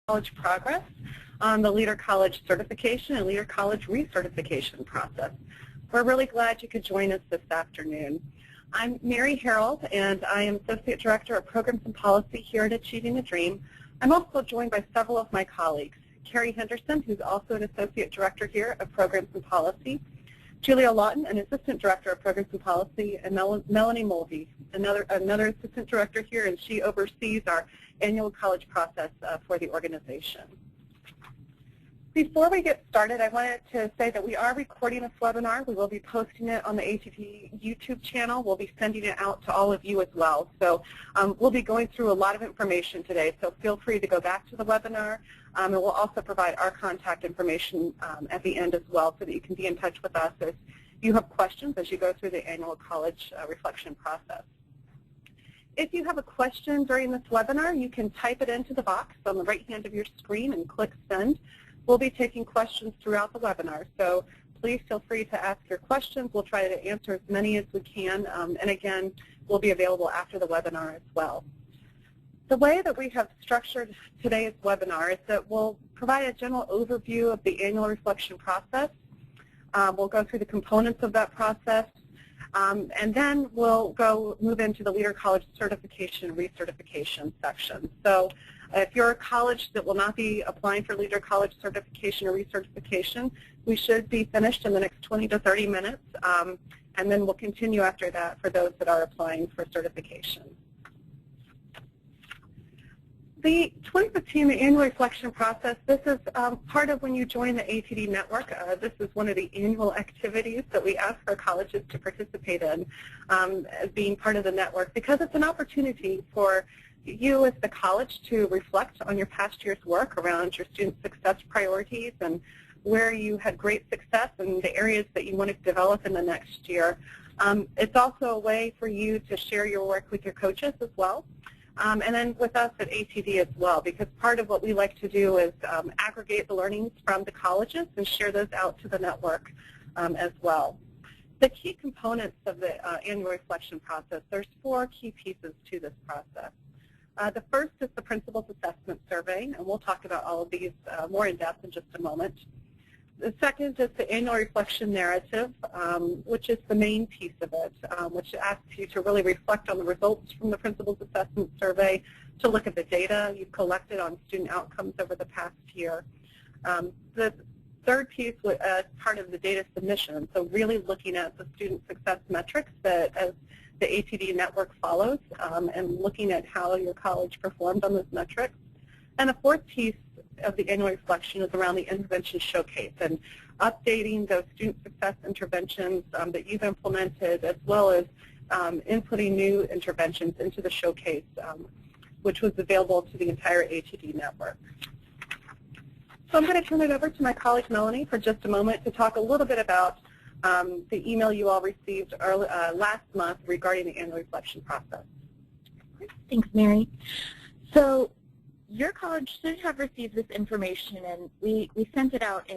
college progress on the Leader College certification and Leader College recertification process. We're really glad you could join us this afternoon. I'm Mary Harold, and I am Associate Director of Programs and Policy here at Achieving the Dream. I'm also joined by several of my colleagues. Carrie Henderson, who's also an Associate Director here of Programs and Policy, Julia Lawton, an Assistant Director of Programs and Policy, and Melanie Mulvey, another Assistant Director here, and she oversees our annual college process for the organization. Before we get started, I wanted to say that we are recording this webinar. We will be posting it on the ATD YouTube channel. We'll be sending it out to all of you as well. So we'll be going through a lot of information today, so feel free to go back to the webinar. And we'll also provide our contact information at the end as well so that you can be in touch with us if you have questions as you go through the annual college reflection process. If you have a question during this webinar, you can type it into the box on the right hand of your screen and click send. We'll be taking questions throughout the webinar, so please feel free to ask your questions. We'll try to answer as many as we can, and again, we'll be available after the webinar as well. The way that we have structured today's webinar is that we'll provide a general overview of the annual reflection process. We'll go through the components of that process, and then we'll move into the Leader College certification and recertification section. So if you're a college that will not be applying for Leader College certification or recertification, we should be finished in the next 20 to 30 minutes, and then we'll continue after that for those that are applying for certification. The 2015 annual reflection process, this is part of when you join the ATD network. This is one of the annual activities that we ask our colleges to participate in as being part of the network, because it's an opportunity for you as the college to reflect on your past year's work around your student success priorities and where you had great success and the areas that you want to develop in the next year. It's also a way for you to share your work with your coaches as well. And then with us at ATD as well, because part of what we like to do is aggregate the learnings from the colleges and share those out to the network as well. The key components of the annual reflection process, there's 4 key pieces to this process. The first is the Principals Assessment Survey, and we'll talk about all of these more in depth in just a moment. The second is the annual reflection narrative, which is the main piece of it, which asks you to really reflect on the results from the Principals Assessment Survey, to look at the data you've collected on student outcomes over the past year. The third piece was part of the data submission, so really looking at the student success metrics that as the ATD network follows, and looking at how your college performed on those metrics. And the fourth piece of the annual reflection is around the intervention showcase and updating those student success interventions that you've implemented, as well as inputting new interventions into the showcase, which was available to the entire ATD network. So I'm going to turn it over to my colleague Melanie for just a moment to talk a little bit about the email you all received last month regarding the annual reflection process. Thanks, Mary. So your college should have received this information, and we sent it out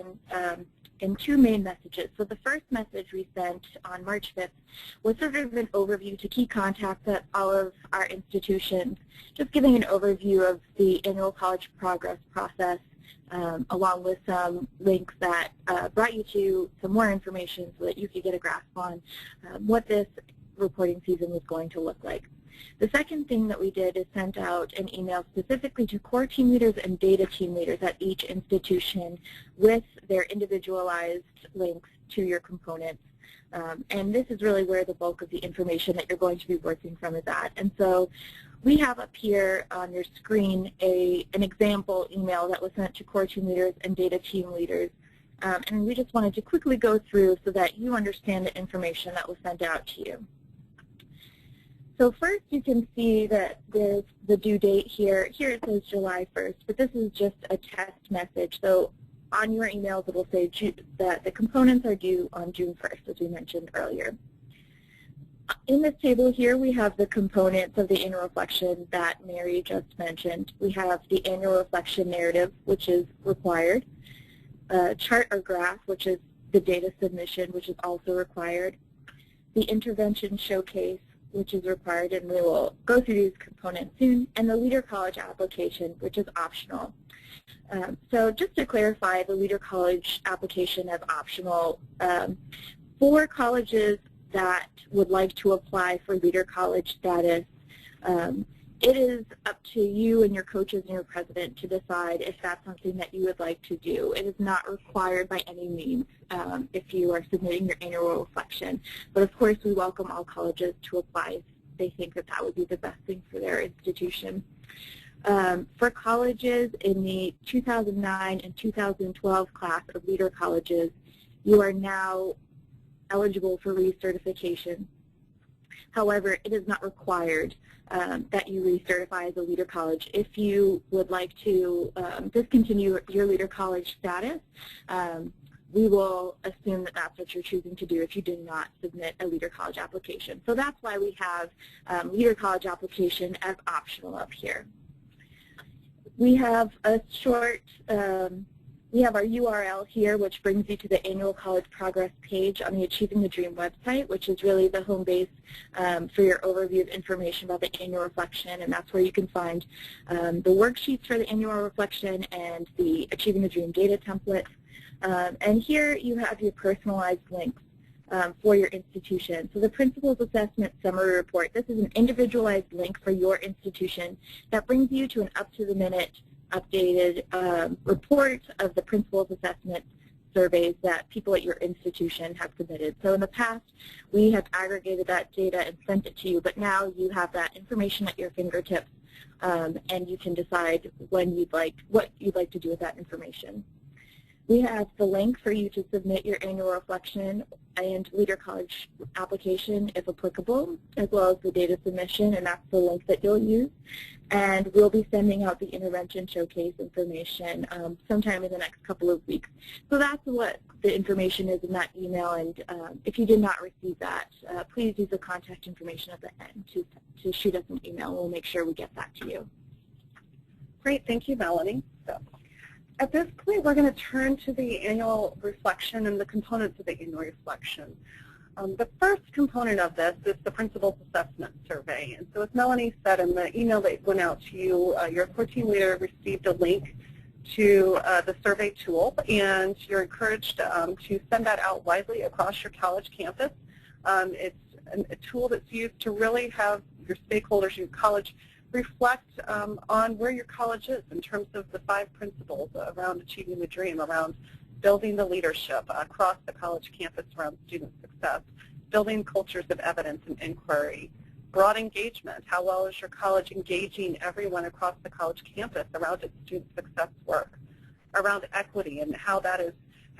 in 2 main messages. So the first message we sent on March 5th was sort of an overview to key contacts at all of our institutions, just giving an overview of the annual college progress process, along with some links that brought you to some more information so that you could get a grasp on what this reporting season was going to look like. The second thing that we did is sent out an email specifically to core team leaders and data team leaders at each institution with their individualized links to your components. And this is really where the bulk of the information that you're going to be working from is at. And so we have up here on your screen an example email that was sent to core team leaders and data team leaders. And we just wanted to quickly go through so that you understand the information that was sent out to you. So first you can see that there's the due date here. Here it says July 1st, but this is just a test message. So on your emails it will say that the components are due on June 1st, as we mentioned earlier. In this table here, we have the components of the annual reflection that Mary just mentioned. We have the annual reflection narrative, which is required, chart or graph, which is the data submission, which is also required, the intervention showcase, which is required, and we will go through these components soon, and the Leader College application, which is optional. So just to clarify, the Leader College application is optional. For colleges that would like to apply for Leader College status, it is up to you and your coaches and your president to decide if that's something that you would like to do. It is not required by any means if you are submitting your annual reflection. But of course, we welcome all colleges to apply if they think that that would be the best thing for their institution. For colleges in the 2009 and 2012 class of Leader Colleges, you are now eligible for recertification. However, it is not required that you recertify as a Leader College. If you would like to discontinue your Leader College status, we will assume that that's what you're choosing to do if you did not submit a Leader College application. So that's why we have Leader College application as optional up here. We have a short, we have our URL here, which brings you to the Annual College Progress page on the Achieving the Dream website, which is really the home base for your overview of information about the annual reflection, and that's where you can find the worksheets for the annual reflection and the Achieving the Dream data template. And here you have your personalized links for your institution. So the Principal's Assessment Summary Report, this is an individualized link for your institution that brings you to an up-to-the-minute updated report of the Principal's Assessment surveys that people at your institution have submitted. So in the past, we have aggregated that data and sent it to you, but now you have that information at your fingertips, and you can decide when what you'd like to do with that information. We have the link for you to submit your annual reflection and Leader College application if applicable, as well as the data submission, and that's the link that you'll use. And we'll be sending out the intervention showcase information sometime in the next couple of weeks. So that's what the information is in that email, and if you did not receive that, please use the contact information at the end to shoot us an email. We'll make sure we get that to you. Great, thank you, Melanie. So, at this point, we're going to turn to the annual reflection and the components of the annual reflection. The first component of this is the Principal's Assessment Survey. And so as Melanie said in the email that went out to you, your core team leader received a link to the survey tool, and you're encouraged to send that out widely across your college campus. It's a tool that's used to really have your stakeholders, your college, reflect on where your college is in terms of the 5 principles around achieving the dream, around building the leadership across the college campus around student success, building cultures of evidence and inquiry, broad engagement, how well is your college engaging everyone across the college campus around its student success work, around equity and how that is,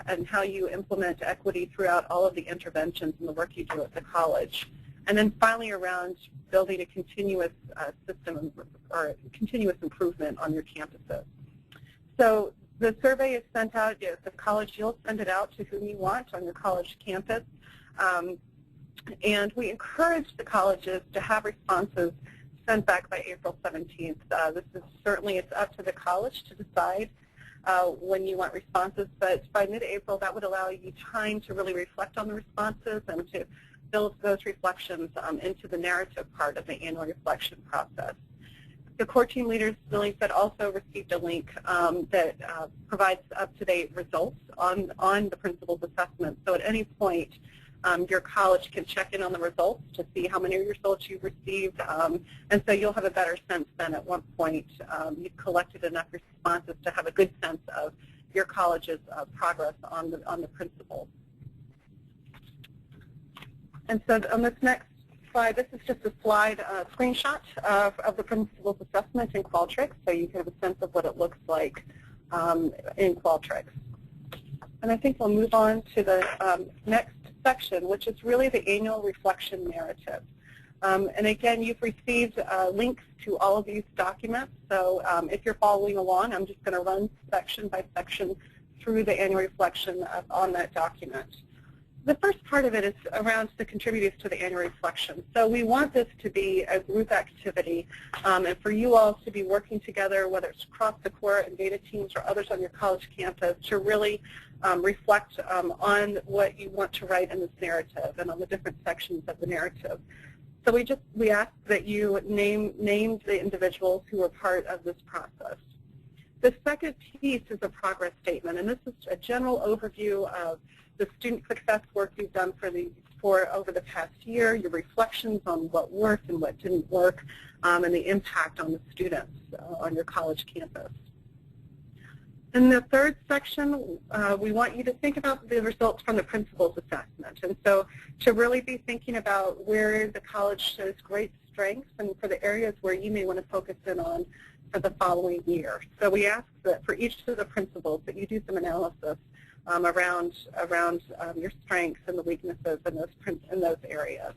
and how you implement equity throughout all of the interventions and the work you do at the college. And then finally around building a continuous system or continuous improvement on your campuses. So the survey is sent out, the college, you'll send it out to whom you want on your college campus. And we encourage the colleges to have responses sent back by April 17th. This is certainly, it's up to the college to decide when you want responses, but by mid-April that would allow you time to really reflect on the responses and to build those reflections into the narrative part of the annual reflection process. The core team leaders, Lily said, also received a link that provides up-to-date results on the principal's assessment. So at any point, your college can check in on the results to see how many results you've received, and so you'll have a better sense then at what point you've collected enough responses to have a good sense of your college's progress on the principles. And so on this next slide, this is just a slide screenshot of the principal's assessment in Qualtrics, so you can have a sense of what it looks like in Qualtrics. And I think we'll move on to the next section, which is really the annual reflection narrative. And again, you've received links to all of these documents, so if you're following along, I'm just going to run section by section through the annual reflection on that document. The first part of it is around the contributors to the annual reflection. So we want this to be a group activity and for you all to be working together, whether it's across the core and data teams or others on your college campus, to really reflect on what you want to write in this narrative and on the different sections of the narrative. So we ask that you name the individuals who are part of this process. The second piece is a progress statement, and this is a general overview of the student success work you've done for over the past year, your reflections on what worked and what didn't work, and the impact on the students on your college campus. In the third section, we want you to think about the results from the principal's assessment. And so to really be thinking about where the college shows great strengths and for the areas where you may want to focus in on for the following year. So we ask that for each of the principals that you do some analysis around your strengths and the weaknesses in those areas.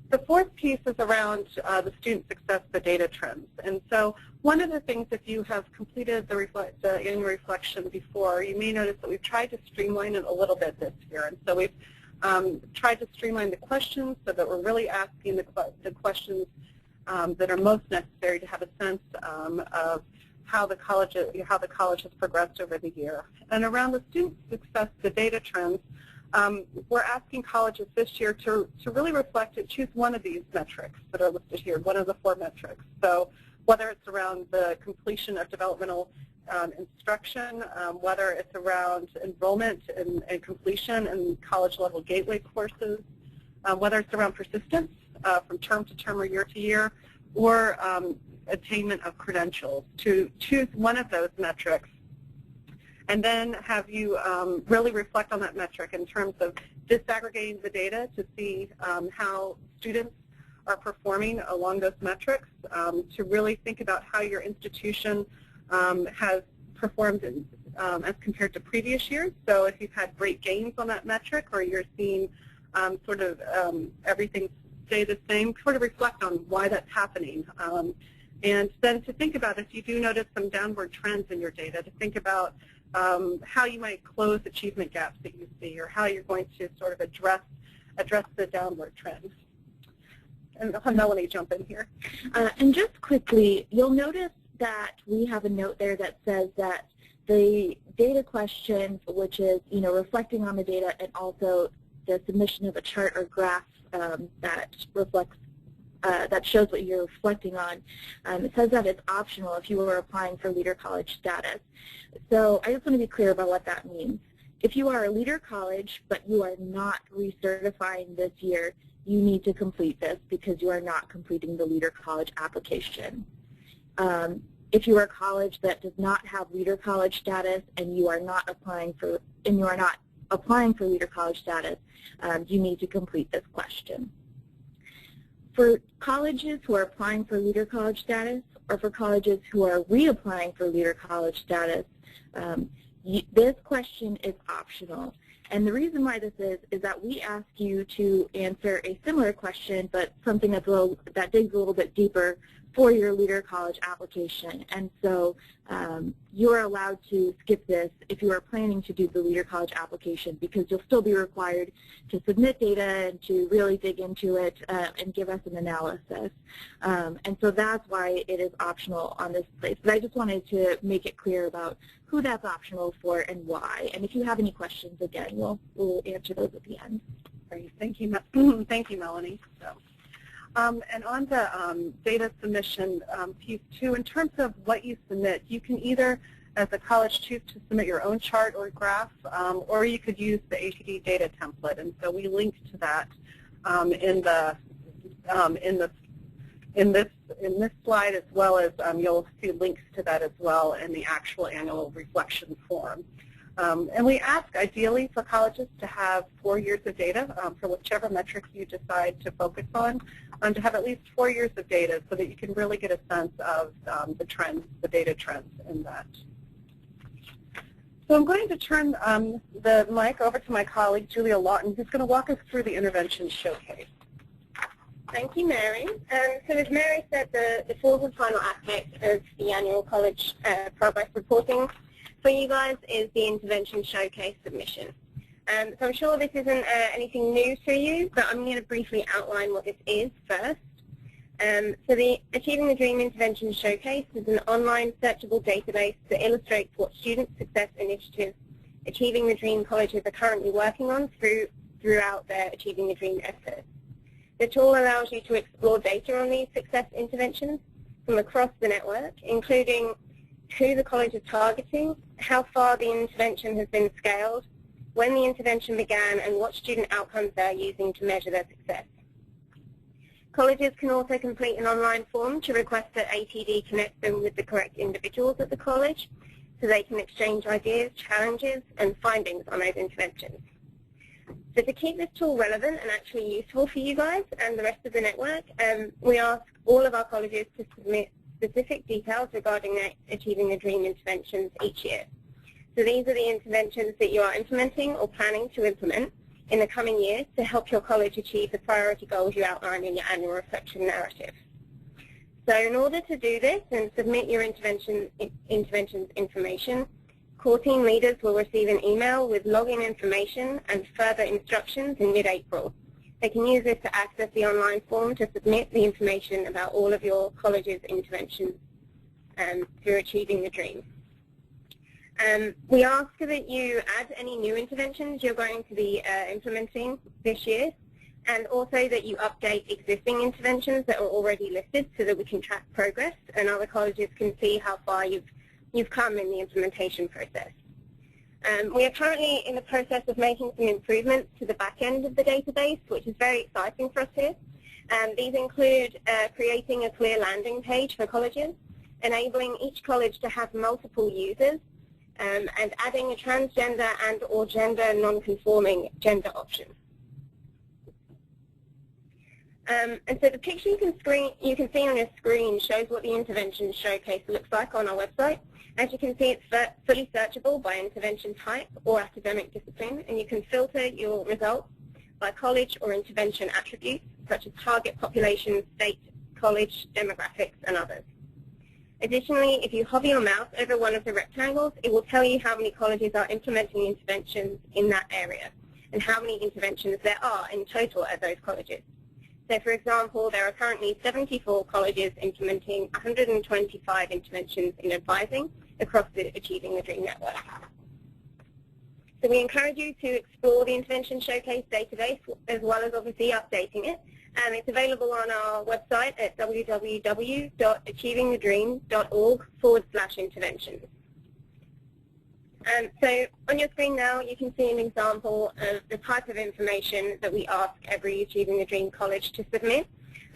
The fourth piece is around the student success, the data trends. And so one of the things, if you have completed the annual reflection before, you may notice that we've tried to streamline it a little bit this year. And so we've tried to streamline the questions so that we're really asking the questions that are most necessary to have a sense of how the college has progressed over the year. And around the student success, the data trends, we're asking colleges this year to really reflect and choose one of these metrics that are listed here, one of the 4 metrics. So whether it's around the completion of developmental instruction, whether it's around enrollment and completion in college-level gateway courses, whether it's around persistence from term to term or year to year, or attainment of credentials, to choose one of those metrics and then have you really reflect on that metric in terms of disaggregating the data to see how students are performing along those metrics, to really think about how your institution has performed as compared to previous years. So if you've had great gains on that metric or you're seeing sort of everything stay the same, sort of reflect on why that's happening. And then to think about if you do notice some downward trends in your data, to think about how you might close achievement gaps that you see or how you're going to sort of address the downward trends. And I'll have Melanie jump in here. And just quickly, you'll notice that we have a note there that says that the data questions, which is reflecting on the data, and also the submission of a chart or graph that reflects that shows what you're reflecting on. It says that it's optional if you were applying for Leader College status. So I just want to be clear about what that means. If you are a Leader College but you are not recertifying this year, you need to complete this because you are not completing the Leader College application. If you are a college that does not have Leader College status and you are not applying for Leader College status, you need to complete this question. For colleges who are applying for Leader College status or for colleges who are reapplying for Leader College status, this question is optional. And the reason why this is that we ask you to answer a similar question, but something that digs a little bit deeper for your Leader College application. And so you are allowed to skip this if you are planning to do the Leader College application, because you'll still be required to submit data and to really dig into it and give us an analysis. And so that's why it is optional on this place. But I just wanted to make it clear about who that's optional for and why. And if you have any questions, again, we'll answer those at the end. Great. Thank you, thank you, Melanie. So, and on the data submission piece too, in terms of what you submit, you can either, as a college, choose to submit your own chart or graph, or you could use the ATD data template. And so we link to that in this slide, as well as you'll see links to that as well in the actual annual reflection form. And we ask, ideally, for colleges to have 4 years of data for whichever metrics you decide to focus on, to have at least 4 years of data so that you can really get a sense of the trends, the data trends in that. So I'm going to turn the mic over to my colleague, Julia Lawton, who's going to walk us through the intervention showcase. Thank you, Mary. So as Mary said, the fourth and final aspect of the annual college progress reporting for you guys is the intervention showcase submission. So I'm sure this isn't anything new to you, but I'm going to briefly outline what this is first. So the Achieving the Dream Intervention Showcase is an online searchable database that illustrates what student success initiatives Achieving the Dream colleges are currently working on throughout their Achieving the Dream efforts. The tool allows you to explore data on these success interventions from across the network, including who the college is targeting, how far the intervention has been scaled, when the intervention began, and what student outcomes they are using to measure their success. Colleges can also complete an online form to request that ATD connect them with the correct individuals at the college so they can exchange ideas, challenges, and findings on those interventions. So to keep this tool relevant and actually useful for you guys and the rest of the network, we ask all of our colleges to submit specific details regarding their Achieving the Dream interventions each year. So these are the interventions that you are implementing or planning to implement in the coming year to help your college achieve the priority goals you outlined in your annual reflection narrative. So in order to do this and submit your interventions information, core team leaders will receive an email with login information and further instructions in mid-April. They can use this to access the online form to submit the information about all of your college's interventions through Achieving the Dream. We ask that you add any new interventions you're going to be implementing this year, and also that you update existing interventions that are already listed so that we can track progress and other colleges can see how far you've come in the implementation process. We are currently in the process of making some improvements to the back end of the database, which is very exciting for us here. These include creating a clear landing page for colleges, enabling each college to have multiple users, and adding a transgender and or gender non-conforming gender option. And so the picture you can see on your screen shows what the intervention showcase looks like on our website. As you can see, it's fully searchable by intervention type or academic discipline, and you can filter your results by college or intervention attributes, such as target population, state, college, demographics, and others. Additionally, if you hover your mouse over one of the rectangles, it will tell you how many colleges are implementing interventions in that area and how many interventions there are in total at those colleges. So, for example, there are currently 74 colleges implementing 125 interventions in advising across the Achieving the Dream network. So we encourage you to explore the Intervention Showcase database as well as obviously updating it. It's available on our website at www.achievingthedream.org/interventions. So on your screen now, you can see an example of the type of information that we ask every Achieving the Dream college to submit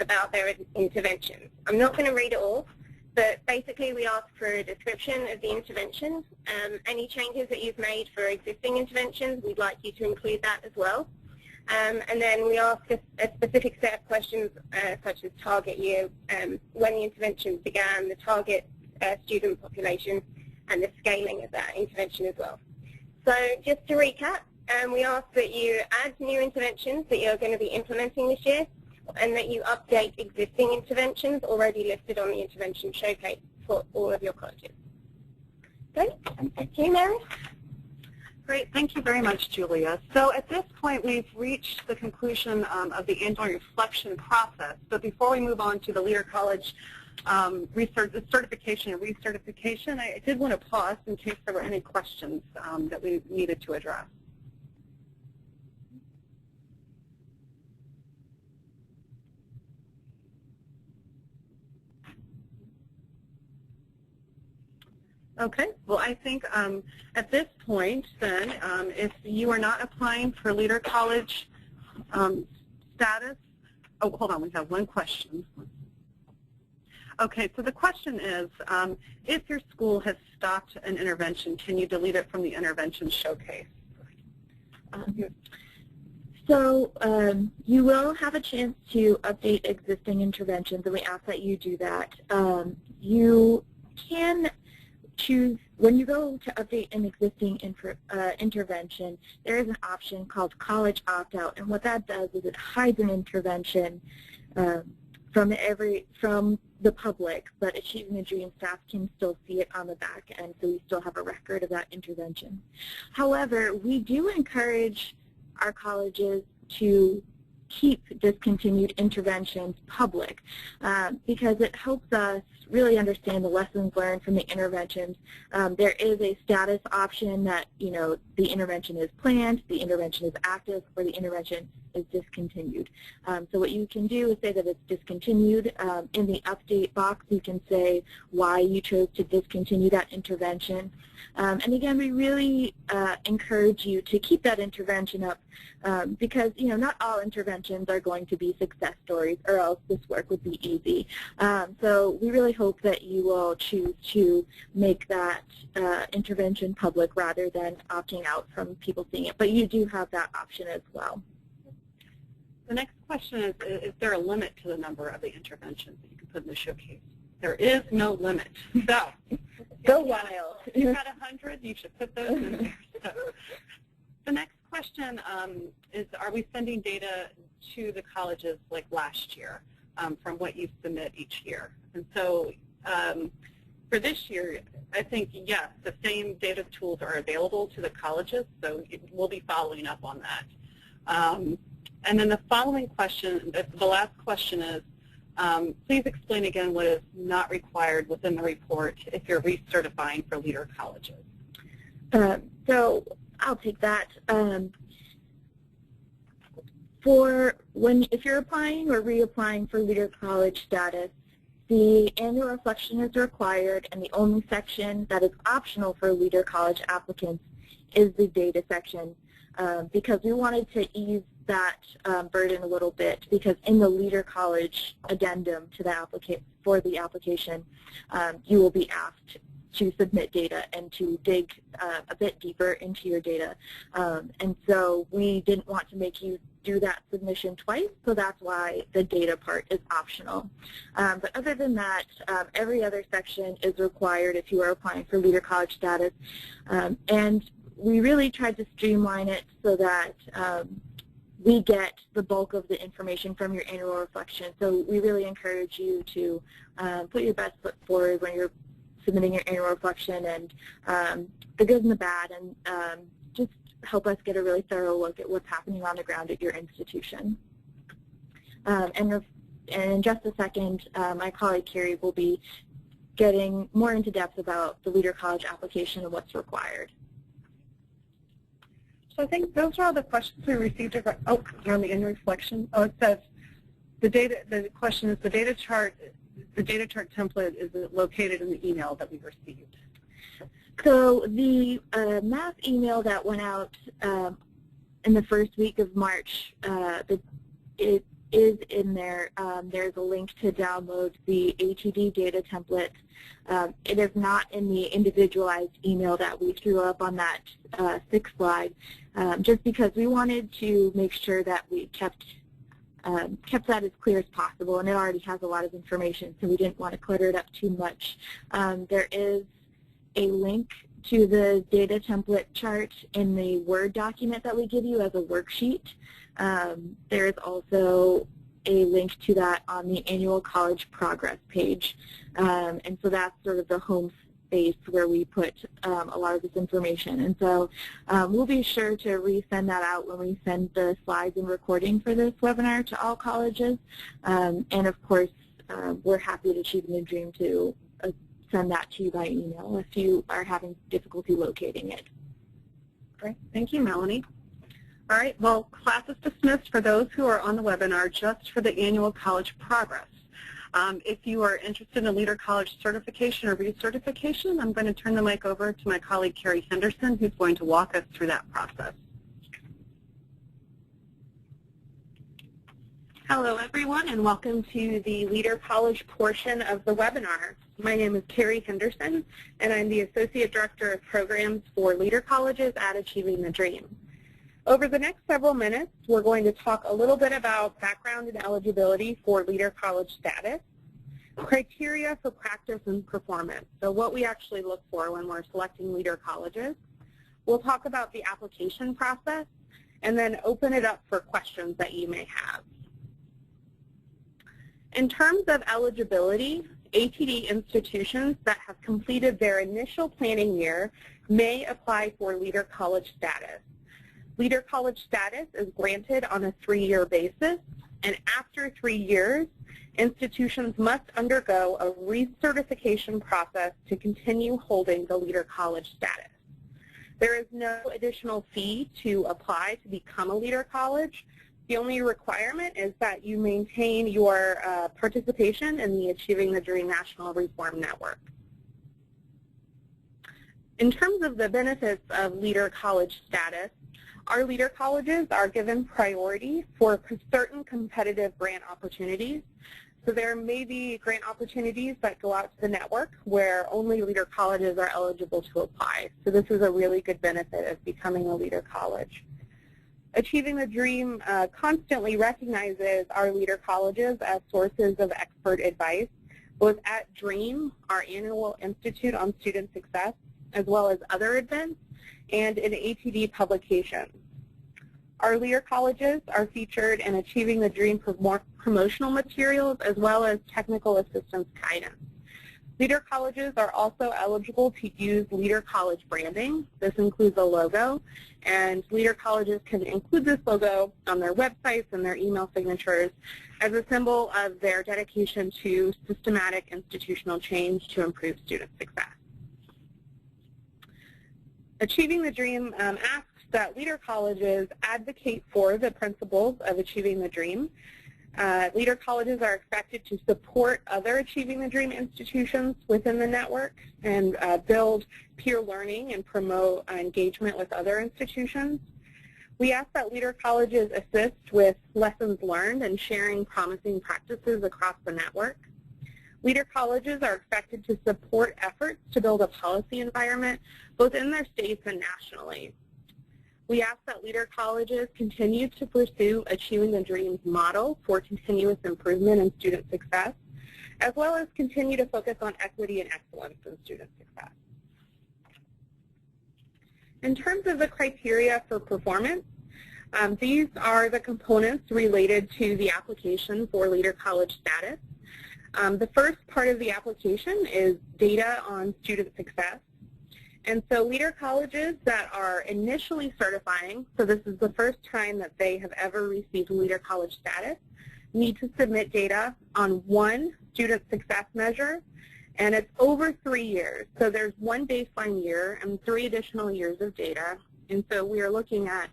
about their interventions. I'm not going to read it all, but basically we ask for a description of the intervention. Any changes that you've made for existing interventions, we'd like you to include that as well. And then we ask a specific set of questions such as target year, when the intervention began, the target student population, and the scaling of that intervention as well. So just to recap, we ask that you add new interventions that you're going to be implementing this year, and that you update existing interventions already listed on the Intervention Showcase for all of your colleges. Great. Thank you, Mary. Great. Thank you very much, Julia. So at this point, we've reached the conclusion of the annual reflection process. But before we move on to the Leader College certification and recertification, I did want to pause in case there were any questions that we needed to address. Okay, well I think at this point then, if you are not applying for Leader College status, oh hold on, we have one question. Okay, so the question is, if your school has stopped an intervention, can you delete it from the Intervention Showcase? So you will have a chance to update existing interventions, and we ask that you do that. You can choose, when you go to update an existing intervention, there is an option called College Opt-out, and what that does is it hides an intervention from the public, but Achieving the Dream staff can still see it on the back end, so we still have a record of that intervention. However, we do encourage our colleges to keep discontinued interventions public because it helps us really understand the lessons learned from the interventions. There is a status option that, the intervention is planned, the intervention is active, or the intervention is discontinued. So what you can do is say that it's discontinued. In the update box, you can say why you chose to discontinue that intervention. And again, we really encourage you to keep that intervention up because, not all interventions are going to be success stories, or else this work would be easy. So we really hope that you will choose to make that intervention public rather than opting out from people seeing it. But you do have that option as well. The next question is there a limit to the number of the interventions that you can put in the showcase? There is no limit. So, go wild. If you've got 100, you should put those in there. So, the next question is, are we sending data to the colleges like last year from what you submit each year? And so for this year, I think, yes, the same data tools are available to the colleges, so we'll be following up on that. And then the following question, the last question is, please explain again what is not required within the report if you're recertifying for leader colleges. So I'll take that. If you're applying or reapplying for leader college status, the annual reflection is required, and the only section that is optional for leader college applicants is the data section, because we wanted to ease that burden a little bit, because in the leader college addendum to the application, you will be asked to submit data and to dig a bit deeper into your data. And so we didn't want to make you do that submission twice, so that's why the data part is optional. But other than that, every other section is required if you are applying for leader college status. And we really tried to streamline it so that we get the bulk of the information from your annual reflection. So we really encourage you to put your best foot forward when you're submitting your annual reflection, and the good and the bad, and just help us get a really thorough look at what's happening on the ground at your institution. And in just a second, my colleague Carrie will be getting more into depth about the leader college application and what's required. So I think those are all the questions we received. Oh, you're on the annual reflection. Oh, it says the question is the data chart template is located in the email that we received. So the mass email that went out in the first week of March, it is in there. There's a link to download the ATD data template. It is not in the individualized email that we threw up on that 6th slide, just because we wanted to make sure that we kept that as clear as possible, and it already has a lot of information, so we didn't want to clutter it up too much. There is a link to the data template chart in the Word document that we give you as a worksheet. There is also a link to that on the annual college progress page. And so that's sort of the home space where we put a lot of this information. And so we'll be sure to resend that out when we send the slides and recording for this webinar to all colleges. And of course, we're happy at Achieving the Dream to send that to you by email if you are having difficulty locating it. Great. Thank you, Melanie. All right. Well, class is dismissed for those who are on the webinar just for the annual college progress. If you are interested in leader college certification or recertification, I'm going to turn the mic over to my colleague, Carrie Henderson, who's going to walk us through that process. Hello, everyone, and welcome to the Leader College portion of the webinar. My name is Carrie Henderson, and I'm the Associate Director of Programs for Leader Colleges at Achieving the Dream. Over the next several minutes, we're going to talk a little bit about background and eligibility for Leader College status, criteria for practice and performance, so what we actually look for when we're selecting Leader Colleges. We'll talk about the application process, and then open it up for questions that you may have. In terms of eligibility, ATD institutions that have completed their initial planning year may apply for Leader College status. Leader College status is granted on a 3-year basis, and after 3 years, institutions must undergo a recertification process to continue holding the Leader College status. There is no additional fee to apply to become a Leader College. The only requirement is that you maintain your participation in the Achieving the Dream National Reform Network. In terms of the benefits of Leader College status, our Leader Colleges are given priority for certain competitive grant opportunities. So there may be grant opportunities that go out to the network where only Leader Colleges are eligible to apply. So this is a really good benefit of becoming a Leader College. Achieving the Dream constantly recognizes our Leader Colleges as sources of expert advice, both at DREAM, our annual Institute on Student Success, as well as other events, and in ATD publications. Our Leader Colleges are featured in Achieving the Dream promotional materials as well as technical assistance guidance. Leader Colleges are also eligible to use Leader College branding. This includes a logo, and Leader Colleges can include this logo on their websites and their email signatures as a symbol of their dedication to systematic institutional change to improve student success. Achieving the Dream asks that Leader Colleges advocate for the principles of Achieving the Dream. Leader Colleges are expected to support other Achieving the Dream institutions within the network and build peer learning and promote engagement with other institutions. We ask that Leader Colleges assist with lessons learned and sharing promising practices across the network. Leader Colleges are expected to support efforts to build a policy environment both in their states and nationally. We ask that Leader Colleges continue to pursue Achieving the Dream's model for continuous improvement in student success, as well as continue to focus on equity and excellence in student success. In terms of the criteria for performance, these are the components related to the application for Leader College status. The first part of the application is data on student success. And so Leader Colleges that are initially certifying, so this is the first time that they have ever received Leader College status, need to submit data on one student success measure, and it's over 3 years. So there's one baseline year and 3 additional years of data. And so we are looking at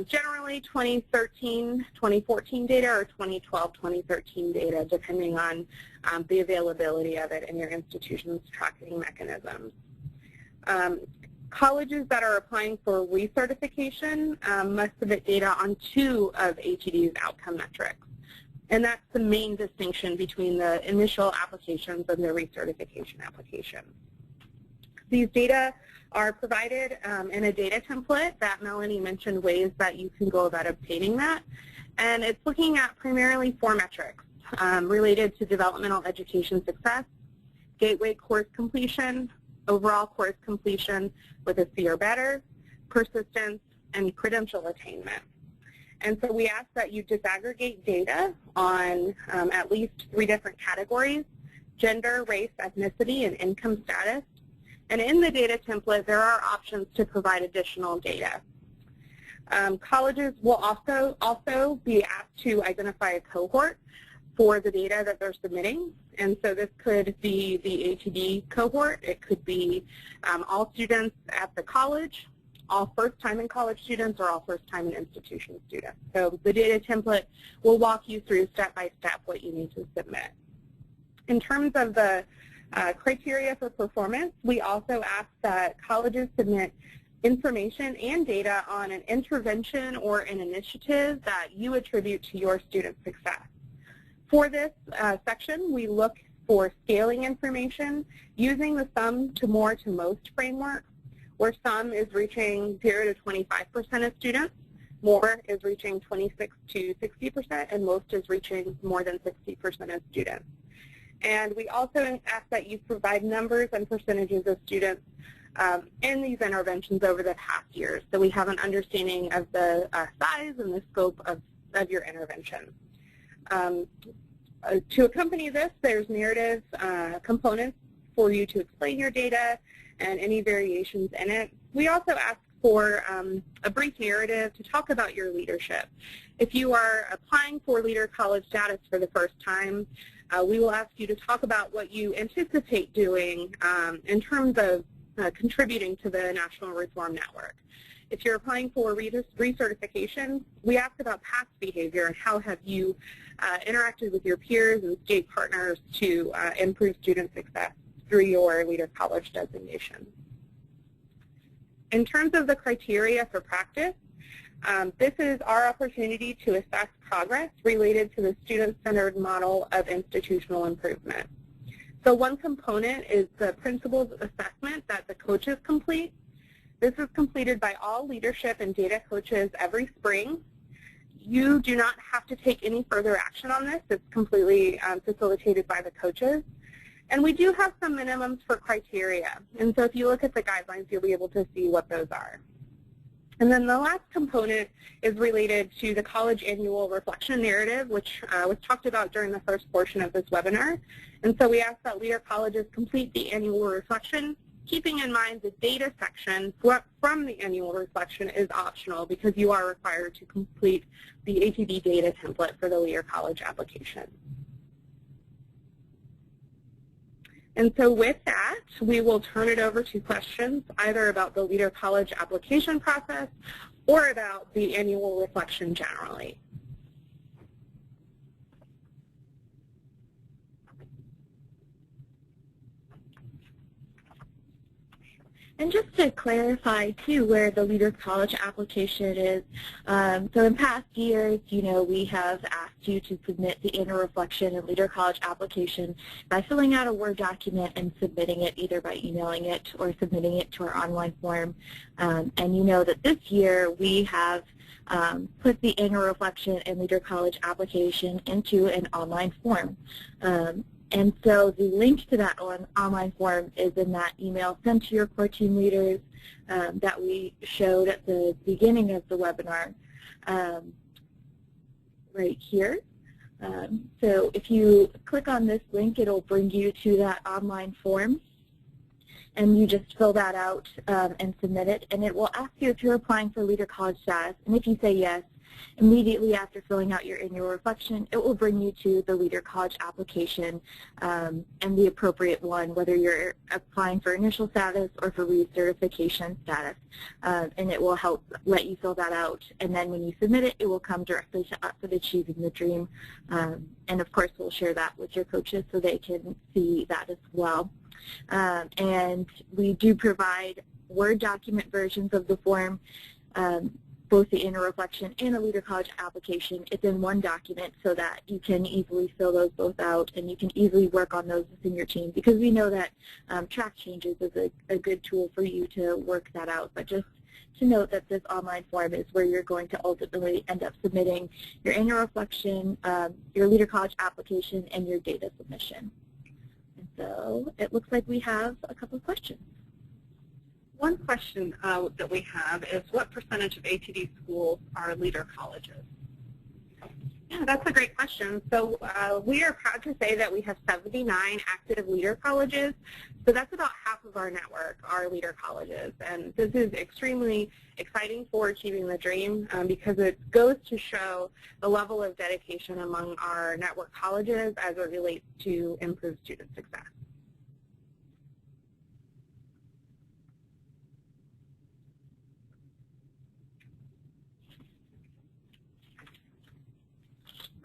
generally 2013, 2014 data or 2012, 2013 data, depending on the availability of it in your institution's tracking mechanisms. Colleges that are applying for recertification must submit data on 2 of ATD's outcome metrics. And that's the main distinction between the initial applications and the recertification application. These data are provided in a data template that Melanie mentioned ways that you can go about obtaining that. And it's looking at primarily 4 metrics related to developmental education success, gateway course completion, overall course completion with a C or better, persistence, and credential attainment. And so we ask that you disaggregate data on at least 3 different categories: gender, race, ethnicity, and income status. And in the data template, there are options to provide additional data. Colleges will also be asked to identify a cohort for the data that they're submitting. And so this could be the ATD cohort. It could be all students at the college, all first-time in college students, or all first-time in institution students. So the data template will walk you through step-by-step what you need to submit. In terms of the criteria for performance, we also ask that colleges submit information and data on an intervention or an initiative that you attribute to your student success. For this section, we look for scaling information using the sum to more to most framework, where sum is reaching 0 to 25% of students, more is reaching 26 to 60%, and most is reaching more than 60% of students. And we also ask that you provide numbers and percentages of students in these interventions over the past years, so we have an understanding of the size and the scope of your intervention. To accompany this, there's narrative components for you to explain your data and any variations in it. We also ask for a brief narrative to talk about your leadership. If you are applying for Leader College status for the first time, we will ask you to talk about what you anticipate doing in terms of contributing to the National Reform Network. If you're applying for recertification, we ask about past behavior and how have you interacted with your peers and state partners to improve student success through your Leader College designation. In terms of the criteria for practice, this is our opportunity to assess progress related to the student-centered model of institutional improvement. So one component is the principal's assessment that the coaches complete. This is completed by all leadership and data coaches every spring. You do not have to take any further action on this. It's completely facilitated by the coaches. And we do have some minimums for criteria. And so if you look at the guidelines, you'll be able to see what those are. And then the last component is related to the college annual reflection narrative, which was talked about during the first portion of this webinar. And so we ask that Leader Colleges complete the annual reflection, keeping in mind the data section from the annual reflection is optional because you are required to complete the ATD data template for the Leader College application. And so with that, we will turn it over to questions either about the Leader College application process or about the annual reflection generally. And just to clarify, too, where the Leader College application is, so in past years, we have asked you to submit the annual reflection and Leader College application by filling out a Word document and submitting it either by emailing it or submitting it to our online form. And you know that this year we have put the annual reflection and Leader College application into an online form. And so the link to that online form is in that email sent to your core team leaders that we showed at the beginning of the webinar right here. So if you click on this link, it'll bring you to that online form. And you just fill that out and submit it. And it will ask you if you're applying for Leader College status. And if you say yes, immediately after filling out your annual reflection, it will bring you to the Leader College application and the appropriate one, whether you're applying for initial status or for recertification status. And it will help let you fill that out. And then when you submit it, it will come directly to us at Achieving the Dream. And of course, we'll share that with your coaches so they can see that as well. And we do provide Word document versions of the form, both the annual reflection and a Leader College application. It's in one document so that you can easily fill those both out and you can easily work on those within your team, because we know that track changes is a good tool for you to work that out. But just to note that this online form is where you're going to ultimately end up submitting your annual reflection, your Leader College application, and your data submission. And so it looks like we have a couple of questions. One question that we have is, what percentage of ATD schools are Leader Colleges? Yeah, that's a great question. So we are proud to say that we have 79 active Leader Colleges. So that's about half of our network are Leader Colleges. And this is extremely exciting for Achieving the Dream because it goes to show the level of dedication among our network colleges as it relates to improved student success.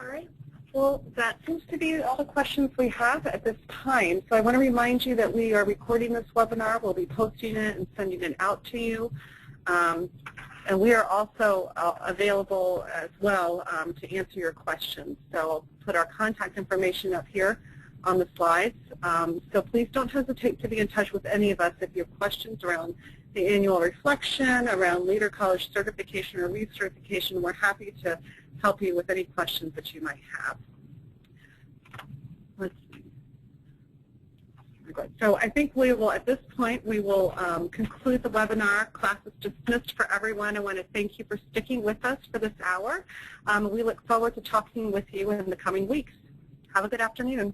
All right. Well, that seems to be all the questions we have at this time. So I want to remind you that we are recording this webinar. We'll be posting it and sending it out to you. And we are also available as well to answer your questions. So I'll put our contact information up here on the slides. So please don't hesitate to be in touch with any of us if you have questions around the annual reflection, around Leader College certification or recertification. We're happy to help you with any questions that you might have. Let's see. So I think we will, at this point, we will conclude the webinar. Class is dismissed for everyone. I want to thank you for sticking with us for this hour. We look forward to talking with you in the coming weeks. Have a good afternoon.